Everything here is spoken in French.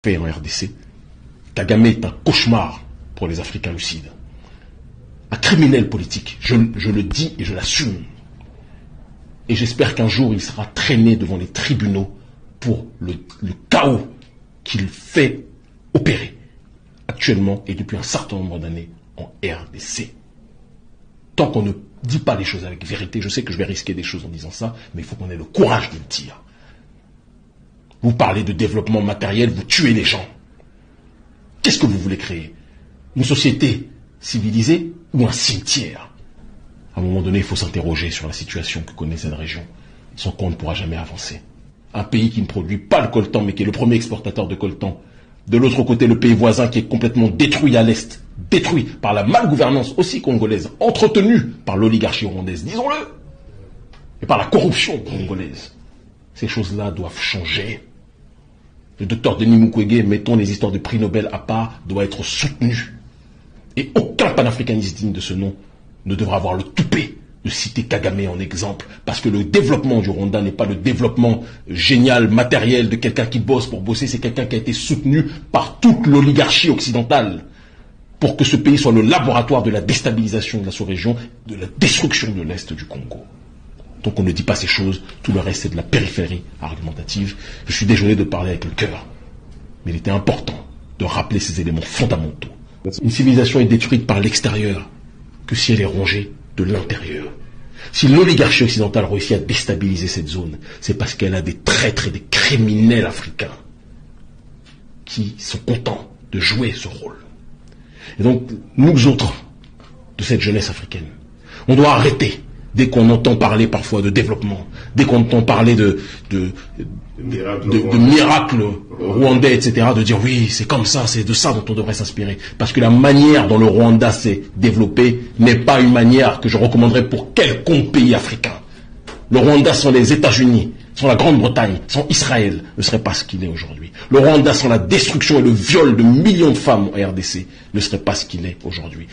fait en RDC. Kagame est un cauchemar pour les Africains lucides. Un criminel politique, je le dis et je l'assume. Et j'espère qu'un jour il sera traîné devant les tribunaux pour le chaos qu'il fait opérer actuellement et depuis un certain nombre d'années en RDC. Tant qu'on ne dit pas les choses avec vérité, je sais que je vais risquer des choses en disant ça, mais il faut qu'on ait le courage de le dire. Vous parlez de développement matériel, vous tuez les gens. Qu'est-ce que vous voulez créer? Une société civilisée ou un cimetière? À un moment donné, il faut s'interroger sur la situation que connaît cette région, sans qu'on ne pourra jamais avancer. Un pays qui ne produit pas le coltan, mais qui est le premier exportateur de coltan. De l'autre côté, le pays voisin qui est complètement détruit à l'est, détruit par la malgouvernance aussi congolaise, entretenue par l'oligarchie rwandaise, disons-le, et par la corruption congolaise. Ces choses-là doivent changer. Le docteur Denis Mukwege, mettons les histoires de prix Nobel à part, doit être soutenu. Et aucun panafricaniste digne de ce nom ne devra avoir le toupet de citer Kagame en exemple, parce que le développement du Rwanda n'est pas le développement génial, matériel de quelqu'un qui bosse pour bosser, c'est quelqu'un qui a été soutenu par toute l'oligarchie occidentale pour que ce pays soit le laboratoire de la déstabilisation de la sous-région, de la destruction de l'Est du Congo. Donc on ne dit pas ces choses, tout le reste c'est de la périphérie argumentative. Je suis désolé de parler avec le cœur, mais il était important de rappeler ces éléments fondamentaux. Une civilisation est détruite par l'extérieur que si elle est rongée de l'intérieur. Si l'oligarchie occidentale réussit à déstabiliser cette zone, c'est parce qu'elle a des traîtres et des criminels africains qui sont contents de jouer ce rôle. Et donc, nous autres, de cette jeunesse africaine, on doit arrêter, dès qu'on entend parler parfois de développement, dès qu'on entend parler de miracles rwandais, etc., de dire oui, c'est comme ça, c'est de ça dont on devrait s'inspirer. Parce que la manière dont le Rwanda s'est développé n'est pas une manière que je recommanderais pour quelconque pays africain. Le Rwanda sans les États-Unis, sans la Grande-Bretagne, sans Israël, ne serait pas ce qu'il est aujourd'hui. Le Rwanda sans la destruction et le viol de millions de femmes en RDC ne serait pas ce qu'il est aujourd'hui.